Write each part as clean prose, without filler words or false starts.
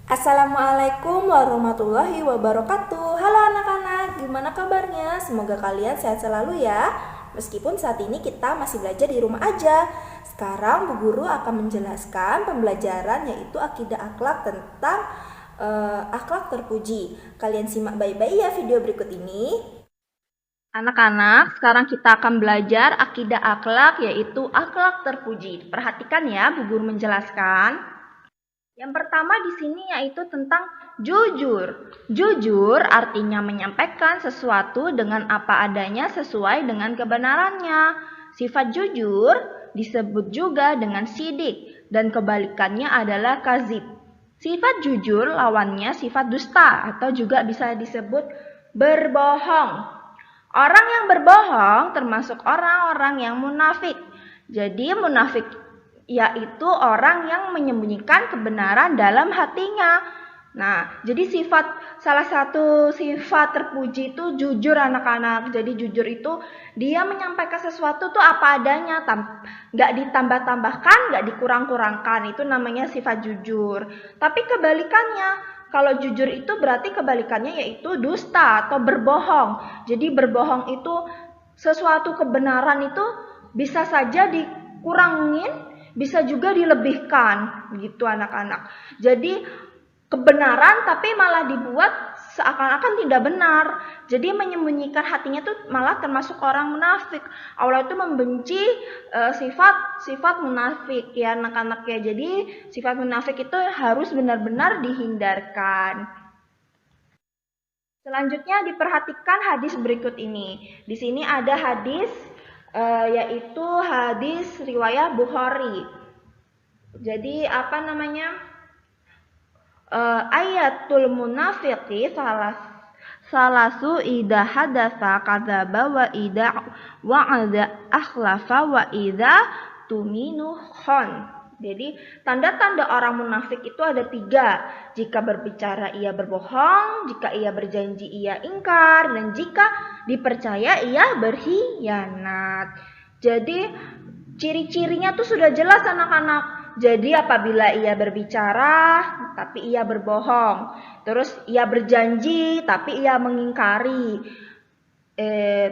Assalamualaikum warahmatullahi wabarakatuh. Halo anak-anak, gimana kabarnya? Semoga kalian sehat selalu ya. Meskipun saat ini kita masih belajar di rumah aja. Sekarang Bu Guru akan menjelaskan pembelajaran yaitu akidah akhlak tentang akhlak terpuji. Kalian simak baik-baik ya video berikut ini. Anak-anak, sekarang kita akan belajar akidah akhlak yaitu akhlak terpuji. Perhatikan ya, Bu Guru menjelaskan. Yang pertama di sini yaitu tentang jujur. Jujur artinya menyampaikan sesuatu dengan apa adanya sesuai dengan kebenarannya. Sifat jujur disebut juga dengan sidik dan kebalikannya adalah kazib. Sifat jujur lawannya sifat dusta atau juga bisa disebut berbohong. Orang yang berbohong termasuk orang-orang yang munafik. Jadi munafik yaitu orang yang menyembunyikan kebenaran dalam hatinya. Nah, jadi salah satu sifat terpuji itu jujur anak-anak. Jadi jujur itu dia menyampaikan sesuatu tuh apa adanya, nggak ditambah-tambahkan, nggak dikurang-kurangkan. Itu namanya sifat jujur. Tapi kebalikannya, kalau jujur itu berarti kebalikannya yaitu dusta atau berbohong. Jadi berbohong itu sesuatu kebenaran itu bisa saja dikurangin, bisa juga dilebihkan gitu anak-anak. Jadi kebenaran tapi malah dibuat seakan-akan tidak benar. Jadi menyembunyikan hatinya tuh malah termasuk orang munafik. Allah itu membenci sifat munafik ya anak-anak ya. Jadi sifat munafik itu harus benar-benar dihindarkan. Selanjutnya diperhatikan hadis berikut ini. Di sini ada hadis yaitu hadis riwayat Bukhari. Jadi apa namanya? Ayatul munafiqi salasu idza hadatsa kadzaba wa idza wa'ada akhlafa wa idza tuminu khon. Jadi tanda-tanda orang munafik itu ada 3. Jika berbicara ia berbohong, jika ia berjanji ia ingkar, dan jika dipercaya ia berkhianat. Jadi ciri-cirinya tuh sudah jelas anak-anak. Jadi apabila ia berbicara tapi ia berbohong, terus ia berjanji tapi ia mengingkari,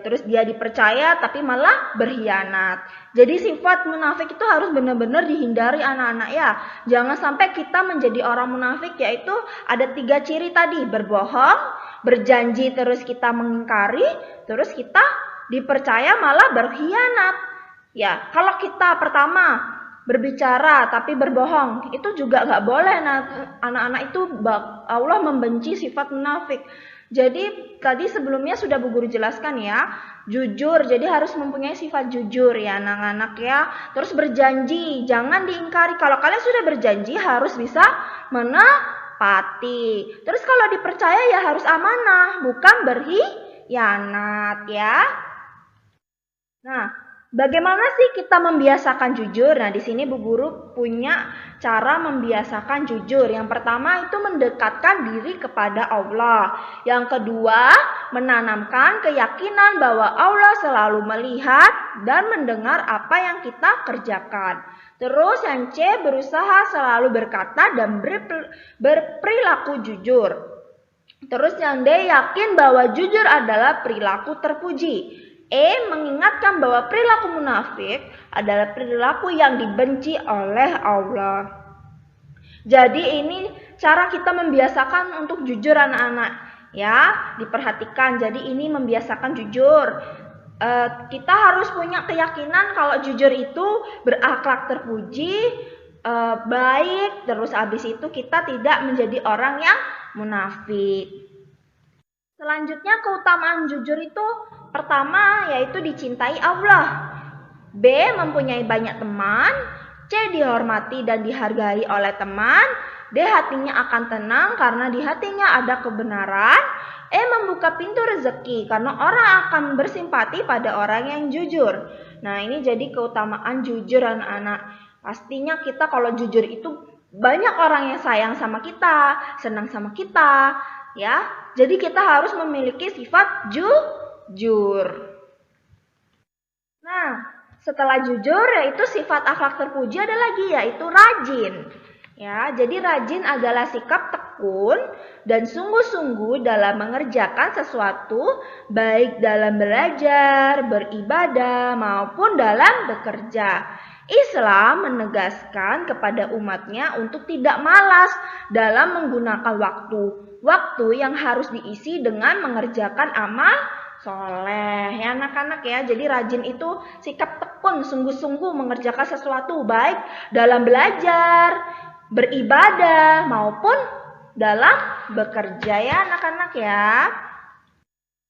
terus dia dipercaya tapi malah berkhianat. Jadi sifat munafik itu harus benar-benar dihindari anak-anak ya. Jangan sampai kita menjadi orang munafik, yaitu ada 3 ciri tadi, berbohong, berjanji terus kita mengingkari, terus kita dipercaya malah berkhianat. Ya, kalau kita pertama berbicara tapi berbohong, itu juga nggak boleh. Nah, anak-anak itu Allah membenci sifat munafik. Jadi tadi sebelumnya sudah Bu Guru jelaskan ya, jujur, jadi harus mempunyai sifat jujur ya anak-anak ya. Terus berjanji, jangan diingkari. Kalau kalian sudah berjanji harus bisa menepati. Terus kalau dipercaya ya harus amanah, bukan berkhianat ya. Nah, bagaimana sih kita membiasakan jujur? Nah, di sini Bu Guru punya cara membiasakan jujur. Yang pertama itu mendekatkan diri kepada Allah. Yang kedua, menanamkan keyakinan bahwa Allah selalu melihat dan mendengar apa yang kita kerjakan. Terus yang C, berusaha selalu berkata dan berperilaku jujur. Terus yang D, yakin bahwa jujur adalah perilaku terpuji. E, mengingatkan bahwa perilaku munafik adalah perilaku yang dibenci oleh Allah. Jadi ini cara kita membiasakan untuk jujur anak-anak ya, diperhatikan. Jadi ini membiasakan jujur. Kita harus punya keyakinan kalau jujur itu berakhlak terpuji, baik, terus habis itu kita tidak menjadi orang yang munafik. Selanjutnya keutamaan jujur itu pertama yaitu dicintai Allah. B, mempunyai banyak teman. C, dihormati dan dihargai oleh teman. D, hatinya akan tenang karena di hatinya ada kebenaran. E, membuka pintu rezeki karena orang akan bersimpati pada orang yang jujur. Nah, ini jadi keutamaan jujur anak-anak. Pastinya kita kalau jujur itu banyak orang yang sayang sama kita, senang sama kita ya. Jadi kita harus memiliki sifat jujur. Nah, setelah jujur yaitu sifat akhlak terpuji ada lagi yaitu rajin. Ya, jadi rajin adalah sikap tekun dan sungguh-sungguh dalam mengerjakan sesuatu, baik dalam belajar, beribadah, maupun dalam bekerja. Islam menegaskan kepada umatnya untuk tidak malas dalam menggunakan waktu yang harus diisi dengan mengerjakan amal soleh. Ya anak-anak ya, jadi rajin itu sikap tekun, sungguh-sungguh mengerjakan sesuatu, baik dalam belajar, beribadah, maupun dalam bekerja ya anak-anak ya.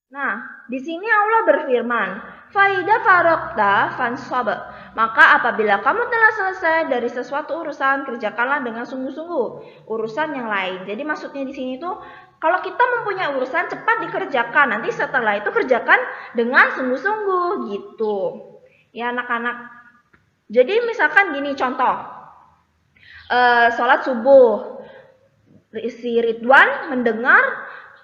Nah, di sini Allah berfirman, "Faida farokta fansab." Maka apabila kamu telah selesai dari sesuatu urusan, kerjakanlah dengan sungguh-sungguh urusan yang lain. Jadi maksudnya di sini tuh kalau kita mempunyai urusan cepat dikerjakan, nanti setelah itu kerjakan dengan sungguh-sungguh gitu. Ya anak-anak. Jadi misalkan gini contoh. Sholat subuh, si Ridwan mendengar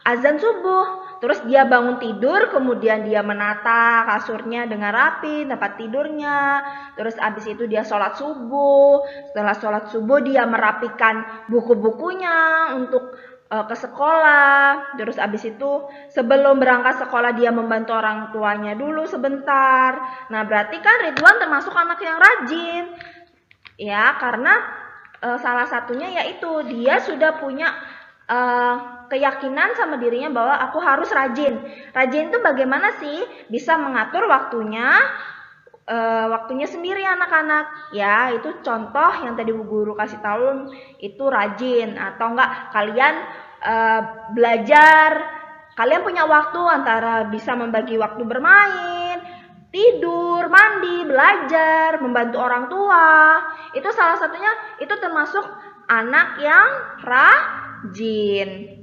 azan subuh, terus dia bangun tidur, kemudian dia menata kasurnya dengan rapi, tempat tidurnya, terus abis itu dia sholat subuh. Setelah sholat subuh dia merapikan buku-bukunya untuk ke sekolah. Terus abis itu sebelum berangkat sekolah dia membantu orang tuanya dulu sebentar. Nah berarti kan Ridwan termasuk anak yang rajin ya, karena salah satunya yaitu dia sudah punya keyakinan sama dirinya bahwa aku harus rajin. Rajin itu bagaimana sih? Bisa mengatur waktunya sendiri anak-anak. Ya, itu contoh yang tadi Bu Guru kasih tahu itu rajin. Atau enggak kalian belajar, kalian punya waktu antara bisa membagi waktu bermain, tidur, mandi, belajar, membantu orang tua. Itu salah satunya, itu termasuk anak yang rajin.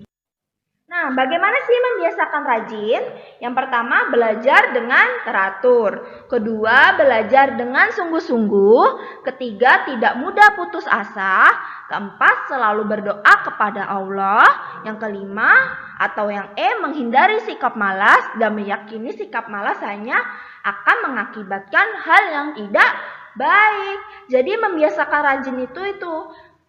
Nah, bagaimana sih membiasakan rajin? Yang pertama, belajar dengan teratur. Kedua, belajar dengan sungguh-sungguh. Ketiga, tidak mudah putus asa. Keempat, selalu berdoa kepada Allah. Yang kelima, atau yang menghindari sikap malas dan meyakini sikap malas hanya akan mengakibatkan hal yang tidak baik. Jadi membiasakan rajin itu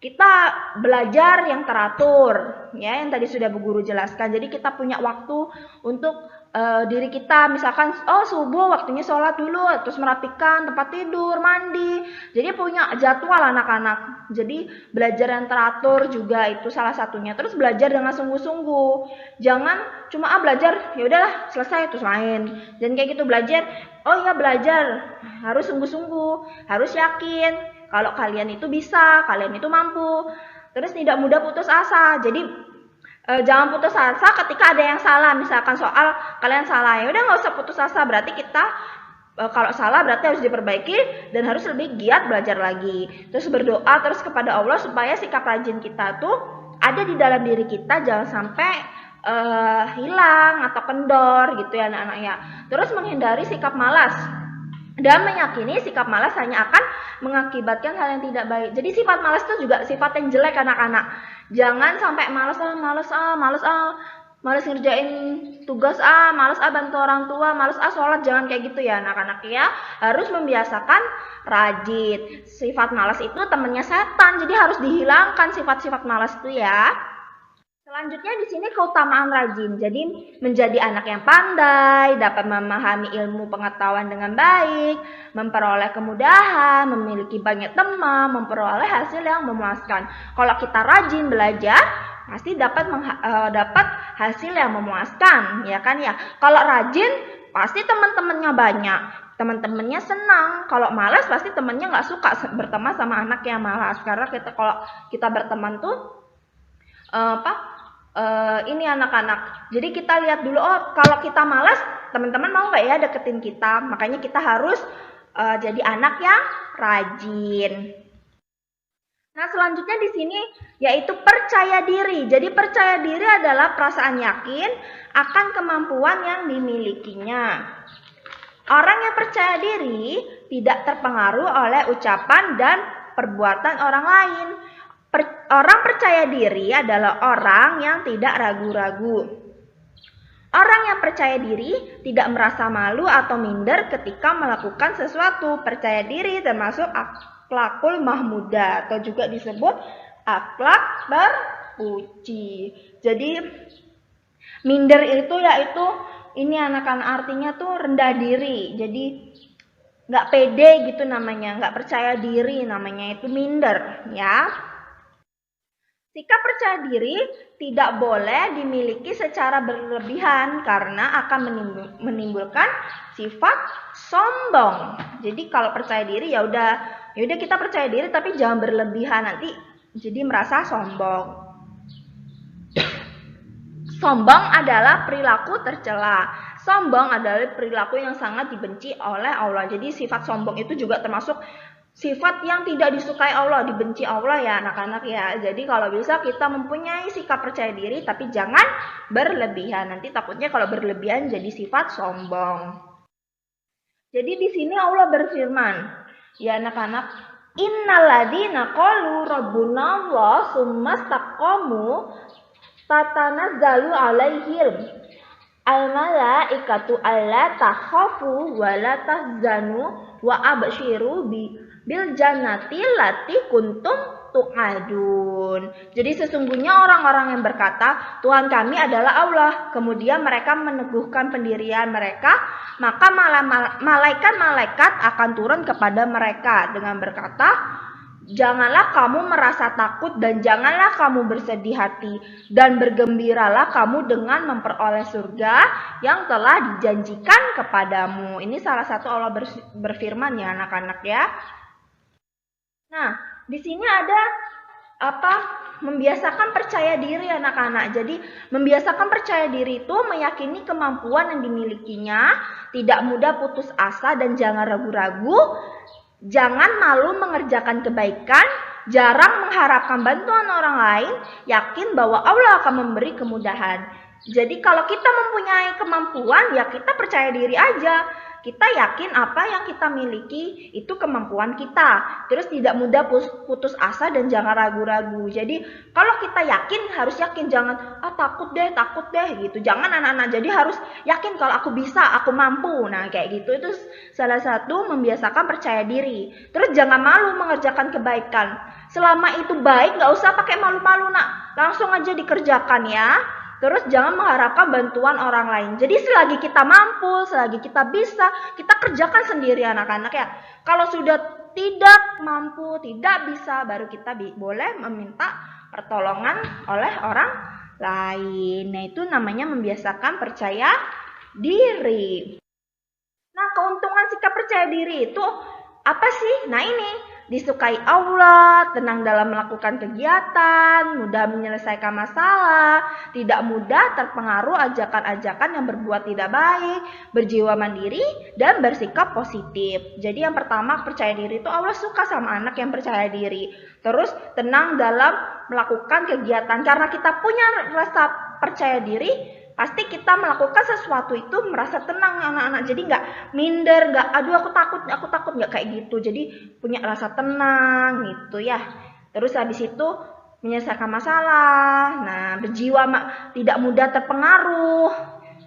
kita belajar yang teratur, ya yang tadi sudah Bu Guru jelaskan. Jadi kita punya waktu untuk diri kita, misalkan subuh waktunya sholat dulu, terus merapikan tempat tidur, mandi. Jadi punya jadwal anak-anak. Jadi belajar yang teratur juga itu salah satunya. Terus belajar dengan sungguh-sungguh. Jangan cuma belajar, ya udahlah selesai terus main. Dan kayak gitu belajar. Oh iya belajar harus sungguh-sungguh, harus yakin kalau kalian itu bisa, kalian itu mampu. Terus tidak mudah putus asa. Jadi jangan putus asa ketika ada yang salah. Misalkan soal kalian salah, ya udah nggak usah putus asa. Berarti kita kalau salah berarti harus diperbaiki dan harus lebih giat belajar lagi. Terus berdoa terus kepada Allah supaya sikap rajin kita tuh ada di dalam diri kita, jangan sampai hilang atau kendor gitu ya anak-anak ya. Terus menghindari sikap malas dan meyakini sikap malas hanya akan mengakibatkan hal yang tidak baik. Jadi sifat malas itu juga sifat yang jelek anak-anak. Jangan sampai malas ngerjain tugas malas bantu orang tua, malas sholat, jangan kayak gitu ya anak-anak ya. Harus membiasakan rajin. Sifat malas itu temannya setan, jadi harus dihilangkan sifat-sifat malas itu ya. Selanjutnya di sini keutamaan rajin. Jadi menjadi anak yang pandai, dapat memahami ilmu pengetahuan dengan baik, memperoleh kemudahan, memiliki banyak teman, memperoleh hasil yang memuaskan. Kalau kita rajin belajar, pasti dapat hasil yang memuaskan, ya kan ya. Kalau rajin, pasti teman-temannya banyak. Teman-temannya senang. Kalau malas, pasti temannya nggak suka berteman sama anak yang malas. Karena kalau kita berteman tuh ini anak-anak. Jadi kita lihat dulu, kalau kita malas, teman-teman mau nggak ya deketin kita? Makanya kita harus jadi anak yang rajin. Nah, selanjutnya di sini yaitu percaya diri. Jadi percaya diri adalah perasaan yakin akan kemampuan yang dimilikinya. Orang yang percaya diri tidak terpengaruh oleh ucapan dan perbuatan orang lain. Orang percaya diri adalah orang yang tidak ragu-ragu. Orang yang percaya diri tidak merasa malu atau minder ketika melakukan sesuatu. Percaya diri termasuk akhlakul mahmudah atau juga disebut akhlak terpuji. Jadi minder itu yaitu ini anak-anak artinya tuh rendah diri. Jadi nggak pede gitu namanya, nggak percaya diri namanya itu minder ya. Sikap percaya diri tidak boleh dimiliki secara berlebihan karena akan menimbulkan sifat sombong. Jadi kalau percaya diri ya udah kita percaya diri tapi jangan berlebihan, nanti jadi merasa sombong. Sombong adalah perilaku tercela. Sombong adalah perilaku yang sangat dibenci oleh Allah. Jadi sifat sombong itu juga termasuk sifat yang tidak disukai Allah, dibenci Allah ya anak-anak ya. Jadi kalau bisa kita mempunyai sikap percaya diri tapi jangan berlebihan. Nanti takutnya kalau berlebihan jadi sifat sombong. Jadi di sini Allah berfirman, ya anak-anak, innalladzina qalu rabbuna Allah tsumastaqamu tatanazzalu alaihim al-malaikatu alla takhafu wa la tahzanu wa abshiru bil jannati lati kuntum tu'adun. Jadi sesungguhnya orang-orang yang berkata Tuhan kami adalah Allah, kemudian mereka meneguhkan pendirian mereka, maka malaikat-malaikat akan turun kepada mereka dengan berkata, janganlah kamu merasa takut dan janganlah kamu bersedih hati dan bergembiralah kamu dengan memperoleh surga yang telah dijanjikan kepadamu. Ini salah satu Allah berfirman ya anak-anak ya. Nah, di sini ada membiasakan percaya diri anak-anak. Jadi membiasakan percaya diri itu meyakini kemampuan yang dimilikinya, tidak mudah putus asa dan jangan ragu-ragu, jangan malu mengerjakan kebaikan, jarang mengharapkan bantuan orang lain, yakin bahwa Allah akan memberi kemudahan. Jadi kalau kita mempunyai kemampuan ya kita percaya diri aja. Kita yakin apa yang kita miliki itu kemampuan kita. Terus tidak mudah putus asa dan jangan ragu-ragu. Jadi kalau kita yakin harus yakin, jangan takut deh gitu. Jangan anak-anak, jadi harus yakin kalau aku bisa, aku mampu. Nah kayak gitu itu salah satu membiasakan percaya diri. Terus jangan malu mengerjakan kebaikan. Selama itu baik gak usah pakai malu-malu nak, langsung aja dikerjakan ya. Terus jangan mengharapkan bantuan orang lain. Jadi selagi kita mampu, selagi kita bisa, kita kerjakan sendiri anak-anak ya. Kalau sudah tidak mampu, tidak bisa, baru kita boleh meminta pertolongan oleh orang lain. Nah itu namanya membiasakan percaya diri. Nah keuntungan sikap percaya diri itu apa sih? Nah ini, disukai Allah, tenang dalam melakukan kegiatan, mudah menyelesaikan masalah, tidak mudah terpengaruh ajakan-ajakan yang berbuat tidak baik, berjiwa mandiri, dan bersikap positif. Jadi yang pertama percaya diri itu Allah suka sama anak yang percaya diri. Terus tenang dalam melakukan kegiatan, karena kita punya rasa percaya diri, pasti kita melakukan sesuatu itu merasa tenang anak-anak. Jadi nggak minder, nggak aduh aku takut nggak kayak gitu. Jadi punya rasa tenang gitu ya. Terus habis itu menyelesaikan masalah. Nah berjiwa tidak mudah terpengaruh.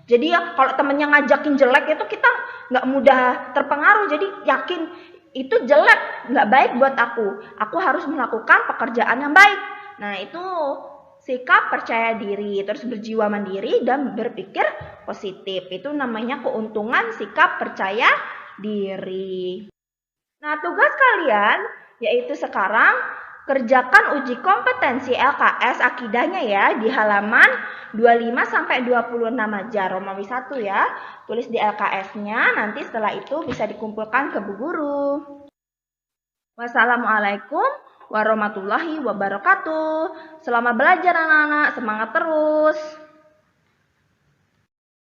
Jadi ya kalau temennya ngajakin jelek itu kita nggak mudah terpengaruh. Jadi yakin itu jelek, nggak baik buat aku. Aku harus melakukan pekerjaan yang baik. Nah itu sikap percaya diri, terus berjiwa mandiri dan berpikir positif. Itu namanya keuntungan sikap percaya diri. Nah, tugas kalian yaitu sekarang kerjakan uji kompetensi LKS akidahnya ya di halaman 25 sampai 26 aja, Romawi 1 ya. Tulis di LKS-nya, nanti setelah itu bisa dikumpulkan ke Bu Guru. Wassalamualaikum warahmatullahi wabarakatuh. Selamat belajar anak-anak, semangat terus.